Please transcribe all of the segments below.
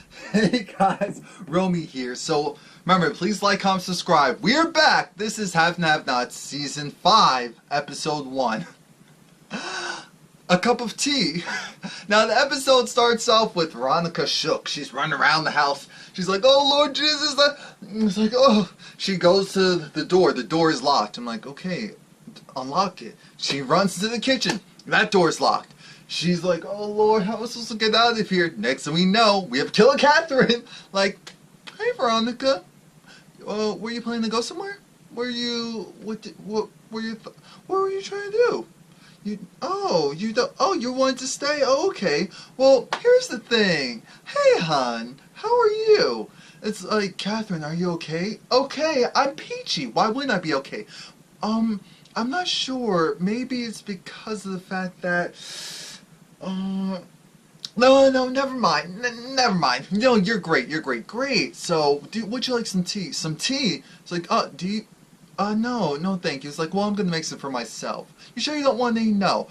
Hey guys, Romie here. So remember, please like, comment, subscribe. We're back. This is Have and Have Nots Season 5, Episode 1. A cup of tea. Now the episode starts off with Veronica shook. She's running around the house. She's like, oh Lord Jesus. It's like, oh. She goes to the door. The door is locked. I'm like, okay, unlock it. She runs to the kitchen. That door's locked. She's like, oh Lord, how am I supposed to get out of here? Next thing we know, we have Killer Katheryn. Like, hey Veronica, were you planning to go somewhere? Were you, what were you trying to do? You wanted to stay? Oh, okay. Well, here's the thing. Hey, hon, how are you? It's like, Katheryn, are you okay? Okay, I'm peachy. Why wouldn't I be okay? I'm not sure. Maybe it's because of the fact that, no, never mind. Never mind. No, you're great. Great. So, would you like some tea? Some tea? It's like, no, thank you. It's like, well, I'm gonna make some for myself. You sure you don't want any? No.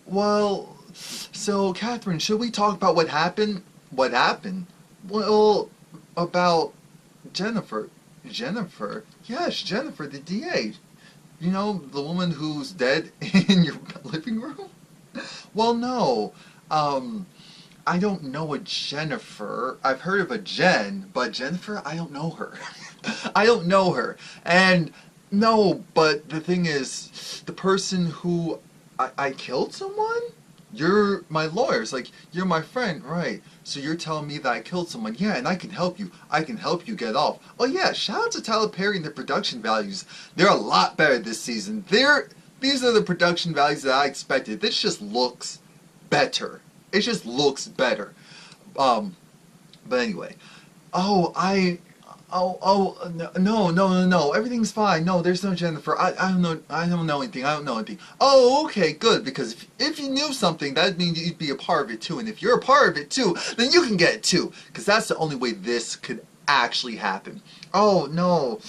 Well, so, Katheryn, should we talk about what happened? What happened? Well, about Jennifer. Jennifer? Yes, Jennifer, the DA. You know, the woman who's dead in your living room? Well, no. I don't know a Jennifer. I've heard of a Jen, but Jennifer, I don't know her. I don't know her. And no, but the thing is, the person who I killed someone? You're my lawyer. It's like, you're my friend, right? So you're telling me that I killed someone. Yeah, and I can help you. I can help you get off. Oh yeah, shout out to Tyler Perry and their production values. They're a lot better this season. These are the production values that I expected. This just looks better. It just looks better. But anyway. No. Everything's fine. No, there's no Jennifer. I don't know anything. Oh, okay, good. Because if you knew something, that means you'd be a part of it too. And if you're a part of it too, then you can get it too. Because that's the only way this could actually happen. Oh, no.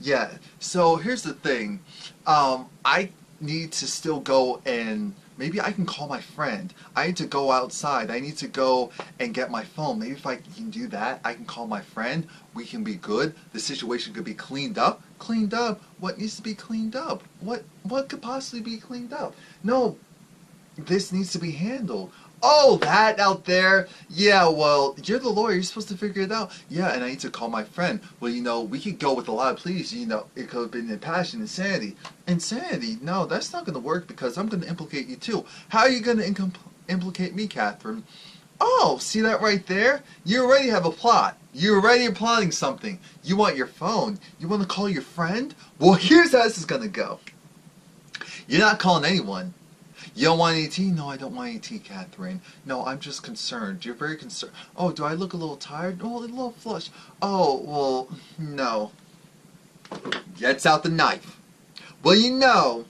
Yeah. So here's the thing. I need to still go and maybe I can call my friend. I need to go outside. I need to go and get my phone. Maybe if I can do that, I can call my friend. We can be good. The situation could be cleaned up. Cleaned up? What needs to be cleaned up? What could possibly be cleaned up? No, this needs to be handled. Oh, that out there? Yeah, well, you're the lawyer. You're supposed to figure it out. Yeah, and I need to call my friend. Well, you know, we could go with a lot of pleas. You know, it could have been passion, insanity. Insanity? No, that's not going to work because I'm going to implicate you too. How are you going to implicate me, Katheryn? Oh, see that right there? You already have a plot. You already are plotting something. You want your phone. You want to call your friend? Well, here's how this is going to go. You're not calling anyone. You don't want any tea? No, I don't want any tea, Katheryn. No, I'm just concerned. You're very concerned. Oh, do I look a little tired? Oh, a little flushed. Oh, well, no. Gets out the knife. Well, you know.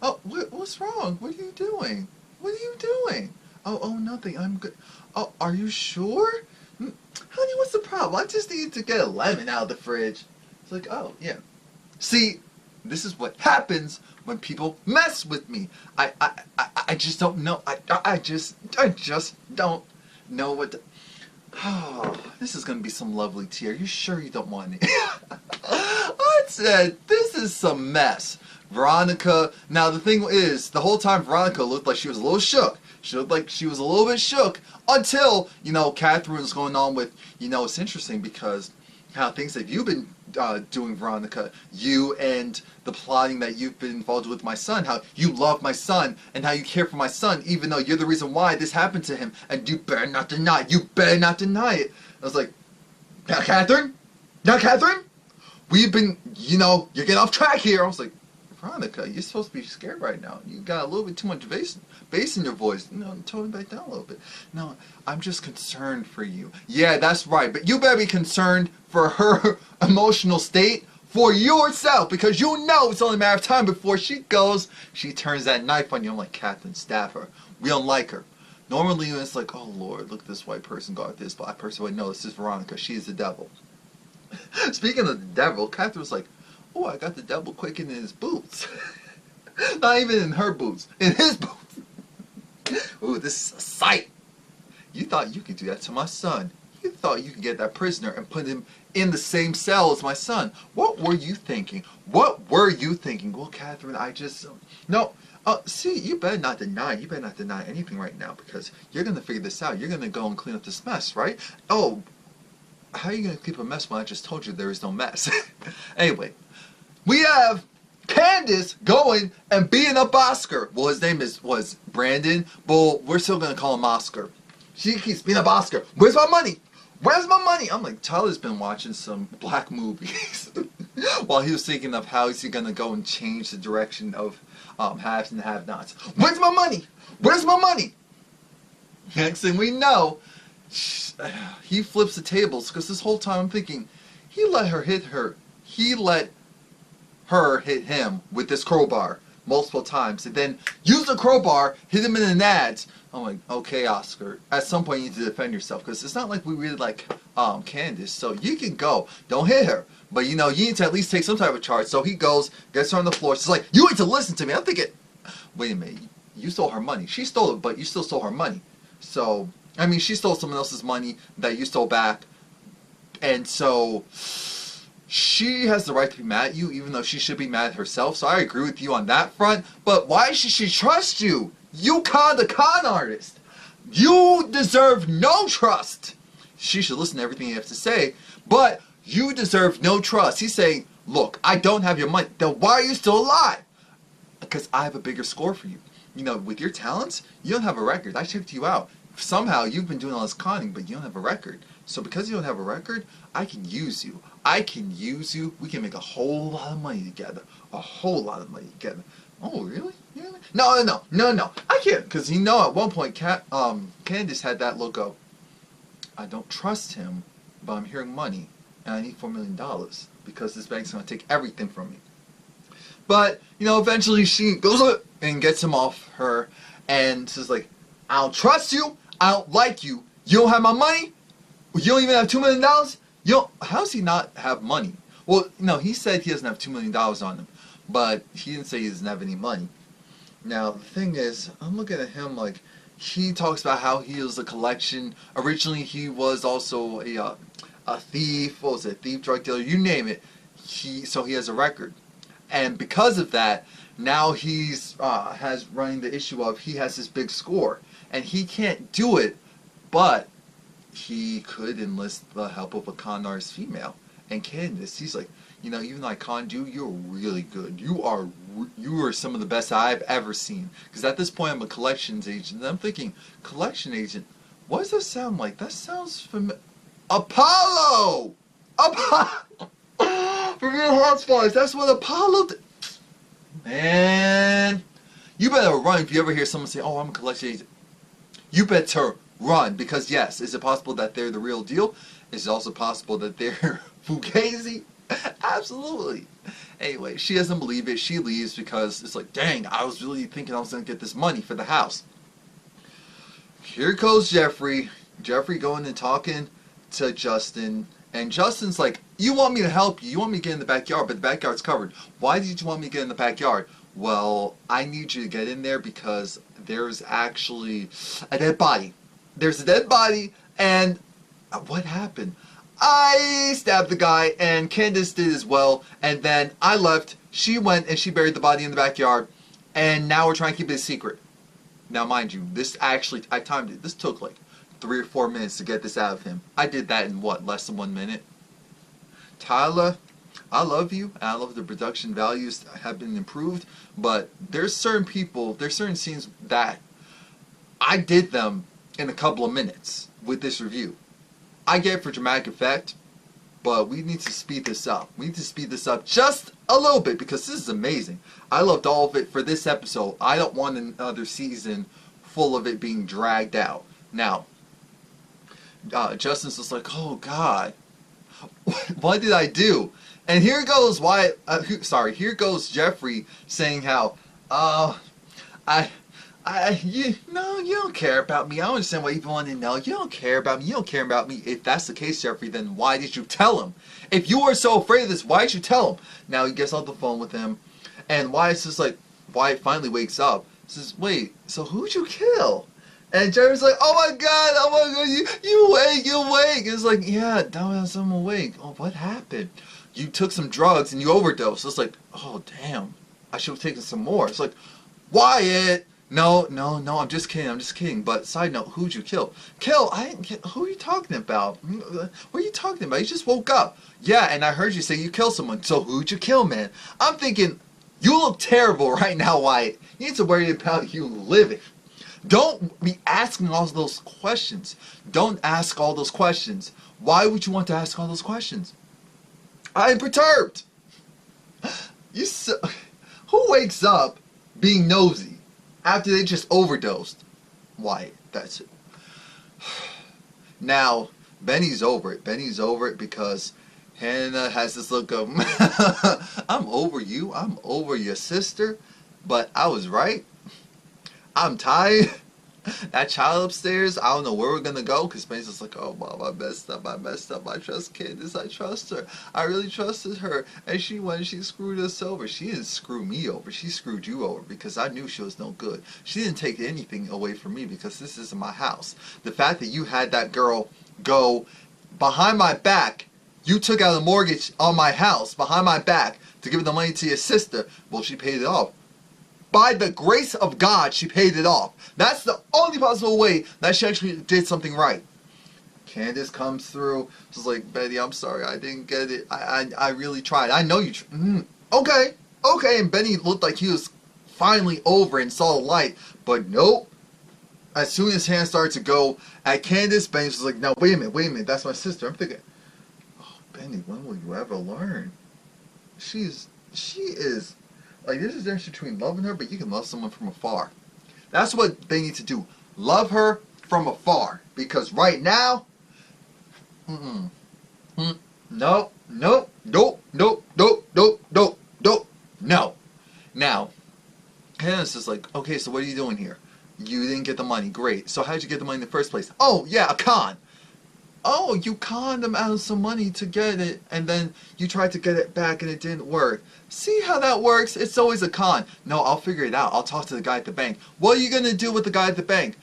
Oh, what's wrong? What are you doing? What are you doing? Oh, nothing. I'm good. Oh, are you sure? Honey, what's the problem? I just need to get a lemon out of the fridge. It's like, oh, yeah. See, this is what happens when people mess with me. I just don't know. I just don't know what to... Oh, this is gonna be some lovely tea. Are you sure you don't want it? I said, this is some mess. Veronica, now the thing is, the whole time Veronica looked like she was a little shook. She looked like she was a little bit shook until, you know, Katheryn was going on with, you know, it's interesting because how things that you've been doing, Veronica, you and the plotting that you've been involved with my son, how you love my son and how you care for my son even though you're the reason why this happened to him, and you better not deny it. You better not deny it. I was like, now Katheryn? We've been, you know, you're getting off track here. I was like, Veronica, you're supposed to be scared right now. You got a little bit too much bass in your voice. You know, tone it back down a little bit. No, I'm just concerned for you. Yeah, that's right. But you better be concerned for her emotional state for yourself, because you know it's only a matter of time before she turns that knife on you. I'm like, Katheryn, stab her. We don't like her. Normally it's like, oh Lord, look at this white person got this black person. Wait, no, this is Veronica. She is the devil. Speaking of the devil, Katheryn was like, oh, I got the devil quaking in his boots. Not even in her boots, in his boots. Ooh, this is a sight. You thought you could do that to my son. You thought you could get that prisoner and put him in the same cell as my son. What were you thinking? What were you thinking? Well, Katheryn, I just... No. See, you better not deny. You better not deny anything right now because you're going to figure this out. You're going to go and clean up this mess, right? Oh, how are you going to keep a mess when I just told you there is no mess? Anyway, we have Candace going and beating up Oscar. Well, his name was Brandon, but we're still going to call him Oscar. She keeps beating up Oscar. Where's my money? Where's my money? I'm like, Tyler's been watching some black movies while he was thinking of how is he going to go and change the direction of haves and have-nots. Where's my money? Where's my money? Next thing we know, he flips the tables because this whole time I'm thinking, he let her hit her. He let her hit him with this crowbar multiple times and then use the crowbar, hit him in the nads. I'm like, okay, Oscar, at some point you need to defend yourself because it's not like we really like Candace, so you can go. Don't hit her. But, you know, you need to at least take some type of charge. So he goes, gets her on the floor. She's like, you need to listen to me. I'm thinking, wait a minute. You stole her money. She stole it, but you still stole her money. So, I mean, she stole someone else's money that you stole back. And so, she has the right to be mad at you, even though she should be mad at herself. So I agree with you on that front. But why should she trust you? You conned a con artist. You deserve no trust. She should listen to everything you have to say. But... you deserve no trust. He's saying, look, I don't have your money. Then why are you still alive? Because I have a bigger score for you. You know, with your talents, you don't have a record. I checked you out. Somehow, you've been doing all this conning, but you don't have a record. So because you don't have a record, I can use you. I can use you. We can make a whole lot of money together. A whole lot of money together. Oh, really? Really? No. I can't. Because you know at one point, Candace had that look of, I don't trust him, but I'm hearing money. And I need $4 million because this bank's going to take everything from me. But, you know, eventually she goes up and gets him off her and says like, I don't trust you. I don't like you. You don't have my money. You don't even have $2 million. You don't, how does he not have money? Well, no, he said he doesn't have $2 million on him. But he didn't say he doesn't have any money. Now, the thing is, I'm looking at him like, he talks about how he was a collection. Originally, he was also a thief, what was it, thief, drug dealer, you name it. So he has a record. And because of that, now he's has running the issue of he has this big score. And he can't do it, but he could enlist the help of a con artist female. And Candace, he's like, you know, even though I conned you, you're really good. You are some of the best I've ever seen. Because at this point I'm a collections agent. And I'm thinking, collection agent, what does that sound like? That sounds familiar. Apollo! Apollo! For Real Housewives, that's what Apollo did. Man. You better run if you ever hear someone say, oh, I'm a collection agent. You better run. Because yes, is it possible that they're the real deal? Is it also possible that they're fugazi? Absolutely. Anyway, she doesn't believe it. She leaves because it's like, dang, I was really thinking I was going to get this money for the house. Here goes Jeffrey. Jeffrey going and talking to Justin, and Justin's like, you want me to help you, you want me to get in the backyard, but the backyard's covered. Why did you want me to get in the backyard? Well, I need you to get in there because there's actually a dead body. There's a dead body, and what happened? I stabbed the guy, and Candace did as well, and then I left, she went and she buried the body in the backyard, and now we're trying to keep it a secret. Now mind you, this actually, I timed it, this took like 3 or 4 minutes to get this out of him. I did that in what, less than 1 minute? Tyler, I love you, and I love the production values have been improved, but there's certain people, there's certain scenes that I did them in a couple of minutes with this review. I get it for dramatic effect, but we need to speed this up. We need to speed this up just a little bit because this is amazing. I loved all of it for this episode. I don't want another season full of it being dragged out. Now, Justin's just like, oh God, what did I do? And here goes here goes Jeffrey saying how, you don't care about me. I don't understand why you want to know. You don't care about me. You don't care about me. If that's the case, Jeffrey, then why did you tell him? If you were so afraid of this, why did you tell him? Now he gets off the phone with him, and Wyatt finally wakes up. Says, wait, so who'd you kill? And Jeremy's like, oh my god, you awake, you awake. It's like, yeah, I'm awake. Oh, what happened? You took some drugs and you overdosed. It's like, oh damn, I should have taken some more. It's like, Wyatt. No, I'm just kidding. But side note, who'd you kill? Kill? I didn't kill. Who are you talking about? What are you talking about? You just woke up. Yeah, and I heard you say you killed someone. So who'd you kill, man? I'm thinking, you look terrible right now, Wyatt. You need to worry about you living. Don't be asking all those questions. Don't ask all those questions. Why would you want to ask all those questions? I'm perturbed. Who wakes up being nosy after they just overdosed? Why? That's it. Now, Benny's over it. Benny's over it because Hannah has this look of, I'm over you. I'm over your sister. But I was right. I'm tired. That child upstairs, I don't know where we're gonna go, because Benny's just like, oh mom, I messed up, I trust Candace, I trust her, I really trusted her, and she screwed us over. She didn't screw me over, she screwed you over, because I knew she was no good. She didn't take anything away from me, because this isn't my house. The fact that you had that girl go behind my back, you took out a mortgage on my house, behind my back, to give the money to your sister, well, she paid it off. By the grace of God, she paid it off. That's the only possible way that she actually did something right. Candace comes through. She's like, Benny, I'm sorry, I didn't get it. I really tried. I know you. Okay. And Benny looked like he was finally over and saw the light. But nope. As soon as his hand started to go at Candace, Benny was like, no, wait a minute. That's my sister. I'm thinking, oh, Benny, when will you ever learn? She is. Like, there's a difference between loving her, but you can love someone from afar. That's what they need to do. Love her from afar. Because right now, no. Now, Hannah's just like, okay, so what are you doing here? You didn't get the money. Great. So how'd you get the money in the first place? Oh, yeah, a con. Oh, you conned them out of some money to get it, and then you tried to get it back and it didn't work. See how that works? It's always a con. No, I'll figure it out. I'll talk to the guy at the bank. What are you going to do with the guy at the bank?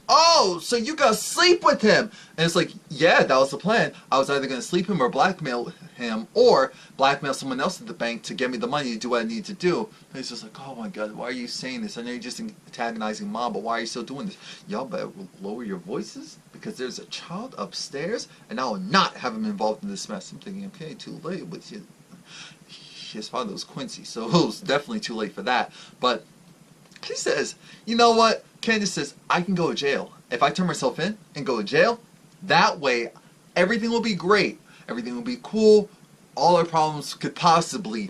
Oh, so you gotta sleep with him. And it's like, yeah, that was the plan. I was either gonna sleep him or blackmail him, or blackmail someone else at the bank to get me the money to do what I need to do. And he's just like, oh my god, why are you saying this? I know you're just antagonizing mom, but why are you still doing this? Y'all better lower your voices, because there's a child upstairs, and I will not have him involved in this mess. I'm thinking, okay, too late with you. His father was Quincy, so it was definitely too late for that. But he says, you know what? Candace says, I can go to jail. If I turn myself in and go to jail, that way everything will be great. Everything will be cool. All our problems could possibly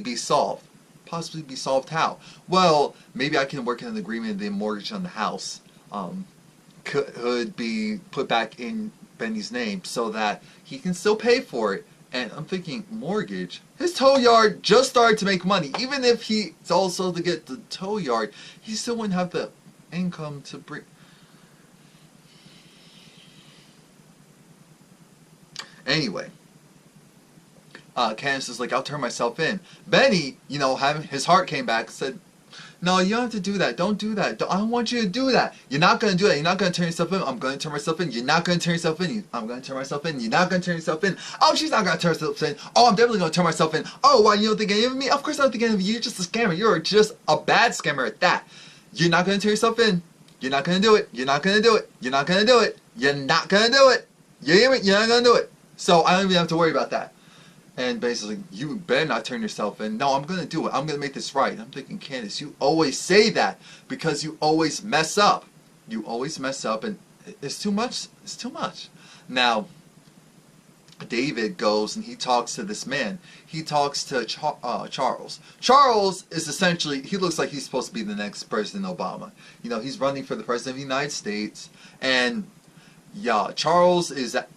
be solved. Possibly be solved how? Well, maybe I can work in an agreement the mortgage on the house could be put back in Benny's name so that he can still pay for it. And I'm thinking, mortgage? His tow yard just started to make money. Even if he's also to get the tow yard, he still wouldn't have the income to bring. Anyway, Candace is like, I'll turn myself in. Benny, having his heart came back, said, no, you don't have to do that. Don't do that. I don't want you to do that. You're not going to do that. You're not going to turn yourself in. I'm going to turn myself in. You're not going to turn yourself in. I'm going to turn myself in. You're not going to turn yourself in. Oh, she's not going to turn herself in. Oh, I'm definitely going to turn myself in. Oh, why, you don't think any of me? Of course I don't think any of you. You're just a scammer. You're just a bad scammer at that. You're not going to turn yourself in. You're not going to do it. You're not going to do it. You're not going to do it. You're not going to do it. You hear me? You're not going to do it. So I don't even have to worry about that. And basically, you better not turn yourself in. No, I'm going to do it. I'm going to make this right. I'm thinking, Candace, you always say that because you always mess up. You always mess up, and it's too much. It's too much. Now, David goes and he talks to this man. He talks to Charles. Charles is essentially, he looks like he's supposed to be the next President Obama. He's running for the President of the United States. And, yeah, Charles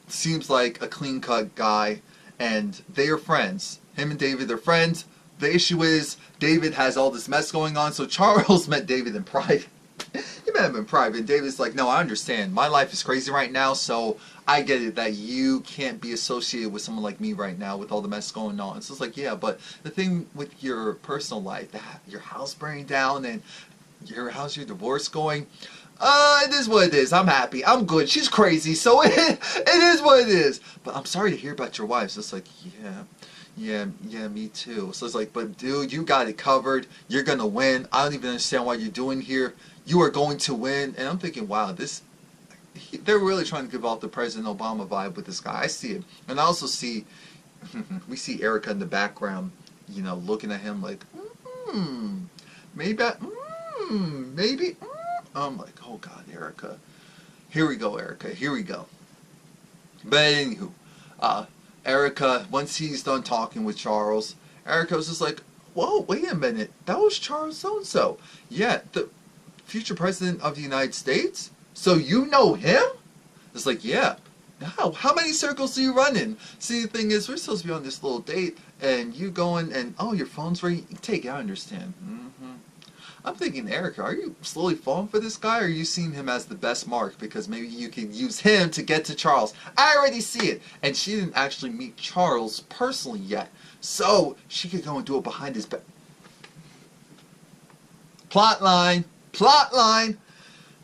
seems like a clean-cut guy. And they are friends. Him and David are friends. The issue is, David has all this mess going on, so Charles met David in private. He met him in private, and David's like, no, I understand. My life is crazy right now, so I get it that you can't be associated with someone like me right now with all the mess going on. So it's like, yeah, but the thing with your personal life, your house burning down, and How's your divorce going? It is what it is. I'm happy. I'm good. She's crazy, so it is what it is. But I'm sorry to hear about your wife. So it's like, yeah, me too. So it's like, but dude, you got it covered. You're gonna win. I don't even understand why you're doing here. You are going to win. And I'm thinking, wow, they're really trying to give off the President Obama vibe with this guy. I see it. And I also see, we see Erica in the background, looking at him like, maybe, maybe. I'm like, oh God, Erica. Here we go, Erica. Here we go. But anywho, Erica, once he's done talking with Charles, Erica was just like, whoa, wait a minute. That was Charles so-and-so. Yeah, the future president of the United States? So you know him? It's like, yeah. How many circles do you run in? See, the thing is, we're supposed to be on this little date, and you going and, oh, your phone's ready? Take it, I understand. I'm thinking, Erica, are you slowly falling for this guy, or are you seeing him as the best mark because maybe you can use him to get to Charles? I already see it. And she didn't actually meet Charles personally yet. So she could go and do it behind his back. Plotline.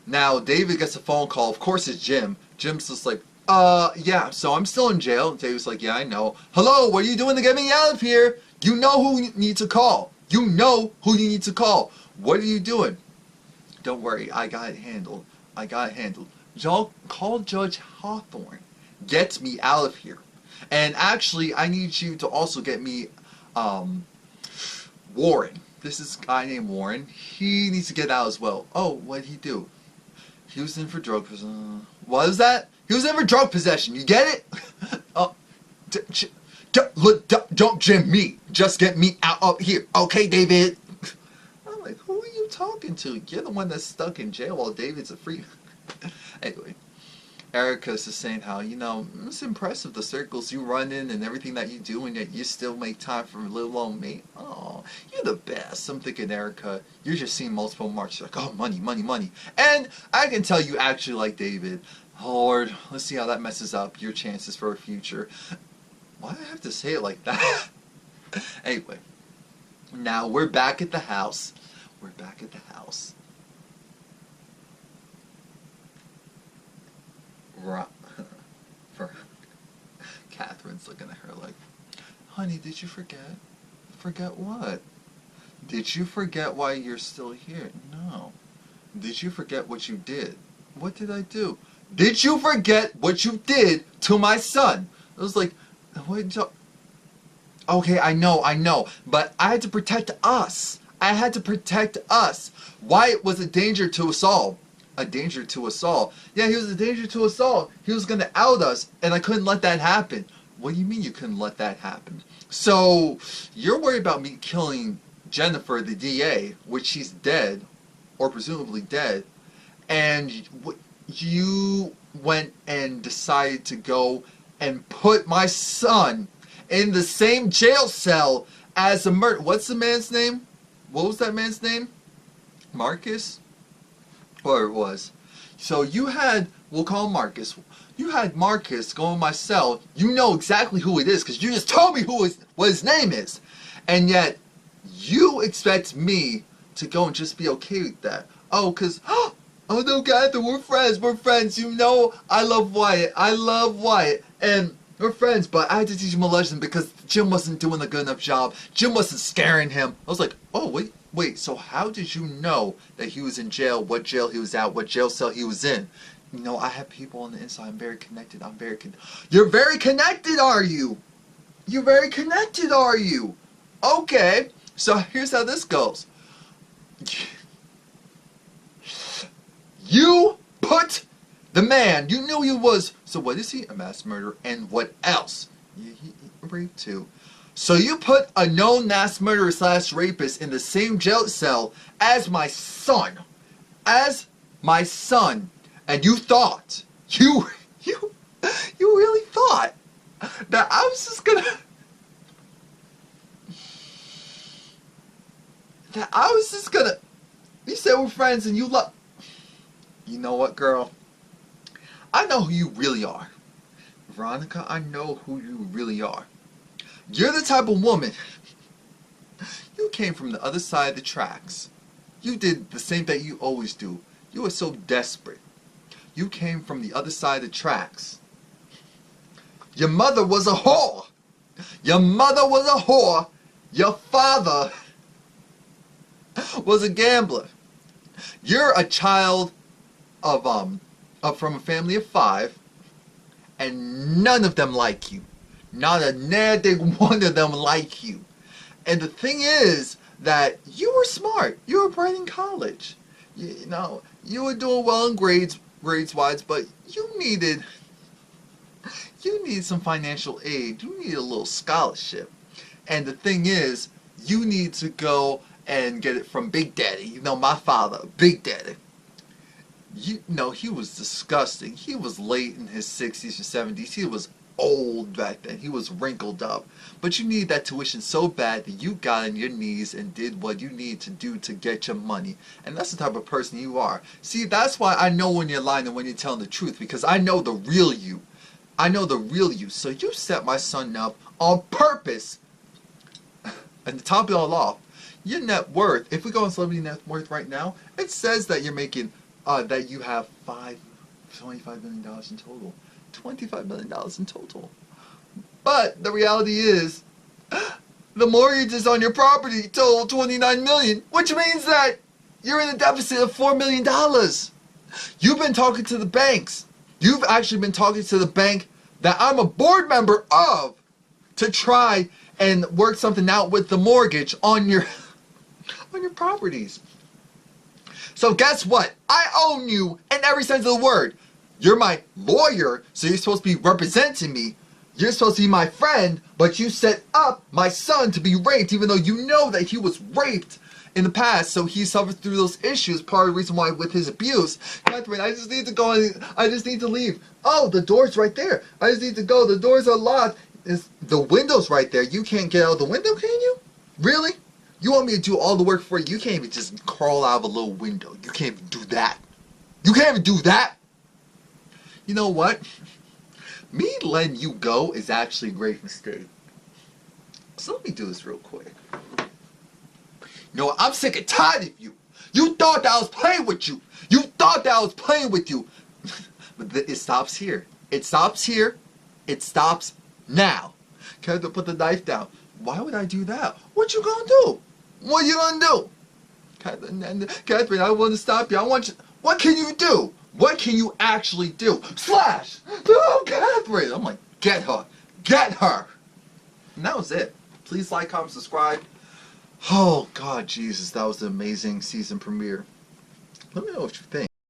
Now, David gets a phone call. Of course, it's Jim. Jim's just like, yeah, so I'm still in jail. David's like, yeah, I know. Hello, what are you doing to get me out of here? You know who you need to call. You know who you need to call. What are you doing? Don't worry, I got it handled. Call Judge Hawthorne. Get me out of here. And actually, I need you to also get me, Warren. This is a guy named Warren. He needs to get out as well. Oh, what did he do? He was in for drug possession. What is that? He was in for drug possession. You get it? Oh, don't Jim me. Just get me out of here. Okay, David. I'm like, who are you talking to? You're the one that's stuck in jail while David's a free. Anyway, Erica's just saying how, it's impressive the circles you run in and everything that you do, and yet you still make time for little old me. Oh, you're the best. I'm thinking, Erica, you're just seeing multiple marks. You're like, oh, money. And I can tell you actually like David. Lord, let's see how that messes up your chances for a future. Why do I have to say it like that? Anyway, now we're back at the house. Katheryn's looking at her like, honey, did you forget? Forget what? Did you forget why you're still here? No. Did you forget what you did? What did I do? Did you forget what you did to my son? I was like, what? Okay, I know, but I had to protect us. Wyatt was a danger to us all. Yeah, he was a danger to us all. He was going to out us, and I couldn't let that happen. What do you mean you couldn't let that happen? So, you're worried about me killing Jennifer, the DA, which she's dead, or presumably dead, and you went and decided to go and put my son in the same jail cell as a murder. What's the man's name? What was that man's name? Marcus? Or it was. So you had, we'll call him Marcus. You had Marcus go in my cell. You know exactly who it is because you just told me what his name is. And yet, you expect me to go and just be okay with that. Oh, because, oh no, Katheryn, we're friends. You know I love Wyatt. And we're friends, but I had to teach him a lesson because Jim wasn't doing a good enough job. Jim wasn't scaring him. I was like, oh, wait, so how did you know that he was in jail, what jail he was at, what jail cell he was in? I have people on the inside. I'm very connected. You're very connected, are you? Okay, so here's how this goes. You put the man, you knew he was, so what is he? A mass murderer. And what else? He raped too. So you put a known mass murderer / rapist in the same jail cell as my son. And you thought, you really thought that I was just gonna, you said we're friends and you love, you know what, girl? I know who you really are. Veronica, I know who you really are. You're the type of woman, you came from the other side of the tracks. You did the same thing you always do. You were so desperate. You came from the other side of the tracks. Your mother was a whore. Your mother was a whore. Your father was a gambler. You're a child of from a family of 5, and none of them like you. Not a nadig one of them like you. And the thing is that you were smart. You were bright in college. You know, you were doing well in grades-wise, but you needed some financial aid. You needed a little scholarship. And the thing is, you need to go and get it from Big Daddy. You know, my father, Big Daddy. You know, he was disgusting. He was late in his 60s or 70s. He was old back then. He was wrinkled up. But you needed that tuition so bad that you got on your knees and did what you need to do to get your money. And that's the type of person you are. See, that's why I know when you're lying and when you're telling the truth, because I know the real you. I know the real you. So you set my son up on purpose. And to top it all off, your net worth, if we go on celebrity net worth right now, it says that you're making, that you have $25 million in total. $25 million in total. But the reality is, the mortgages on your property total $29 million, which means that you're in a deficit of $4 million. You've been talking to the banks. You've actually been talking to the bank that I'm a board member of to try and work something out with the mortgage on your properties. So guess what? I own you in every sense of the word. You're my lawyer, so you're supposed to be representing me. You're supposed to be my friend, but you set up my son to be raped, even though you know that he was raped in the past, so he suffered through those issues, part of the reason why with his abuse. Katheryn, I just need to go, I just need to leave. Oh, the door's right there. I just need to go. The doors are locked. The window's right there. You can't get out the window, can you? Really? You want me to do all the work for you? You can't even just crawl out of a little window. You can't even do that. You can't even do that. You know what? Me letting you go is actually a great mistake. So let me do this real quick. You know what? I'm sick and tired of you. You thought that I was playing with you. You thought that I was playing with you. But it stops here. It stops here. It stops now. Katheryn, put the knife down. Why would I do that? What you gonna do? What you gonna do? Katheryn, I want to stop you. I want you. What can you do? What can you actually do? Slash! Oh, Katheryn! I'm like, get her. Get her! And that was it. Please like, comment, subscribe. Oh, God, Jesus, that was an amazing season premiere. Let me know what you think.